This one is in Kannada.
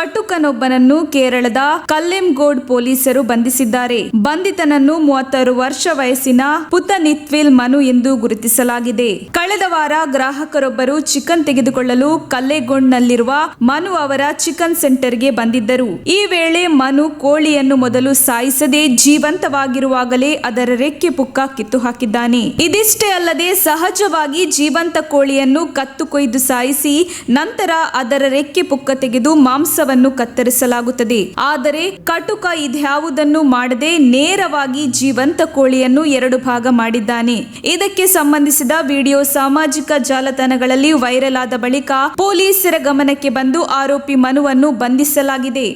ಕಟುಕನೊಬ್ಬನನ್ನು ಕೇರಳದ ಕಲ್ಲೆಂಗೋಡ್ ಪೊಲೀಸರು ಬಂಧಿಸಿದ್ದಾರೆ. ಬಂಧಿತನನ್ನು 36 ವರ್ಷ ವಯಸ್ಸಿನ ಪುತನಿತ್ವಿಲ್ ಮನು ಎಂದು ಗುರುತಿಸಲಾಗಿದೆ. ಕಳೆದ ವಾರ ಗ್ರಾಹಕರೊಬ್ಬರು ಚಿಕನ್ ತೆಗೆದುಕೊಳ್ಳಲು ಕಲ್ಲೆಗೋಡ್ನಲ್ಲಿರುವ ಮನು ಅವರ ಚಿಕನ್ ಸೆಂಟರ್ಗೆ ಬಂದಿದ್ದರು. ಈ ವೇಳೆ ಮನು ಕೋಳಿಯನ್ನು ಮೊದಲು ಸಾಯಿಸದೆ ಜೀವಂತವಾಗಿರುವಾಗಲೇ ಅದರ ರೆಕ್ಕೆ ಪುಕ್ಕ ಕಿತ್ತು ಹಾಕಿದ್ದಾನೆ. ಇದಿಷ್ಟೇ ಅಲ್ಲದೆ ಸಹಜವಾಗಿ ಜೀವಂತ ಕೋಳಿಯನ್ನು ಕತ್ತು ಕೊಯ್ದು ಸಾಯಿಸಿ ನಂತರ ಅದರ ರೆಕ್ಕೆ ಪುಕ್ಕ ತೆಗೆದು ಮಾಂಸವನ್ನು ಕತ್ತರಿಸಲಾಗುತ್ತದೆ. ಆದರೆ ಕಟುಕ ಇದ್ಯಾವುದನ್ನು ಮಾಡದೆ ನೇರವಾಗಿ ಜೀವಂತ ಕೋಳಿಯನ್ನು 2 ಭಾಗ ಮಾಡಿದ್ದಾನೆ. ಇದಕ್ಕೆ ಸಂಬಂಧಿಸಿದ ವಿಡಿಯೋ ಸಾಮಾಜಿಕ ಜಾಲತಾಣಗಳಲ್ಲಿ ವೈರಲ್ ಆದ ಬಳಿಕ ಪೊಲೀಸರ ಗಮನಕ್ಕೆ ಬಂದು ಆರೋಪಿ ಮನುವನ್ನು ಬಂಧಿಸಲಾಗಿದೆ.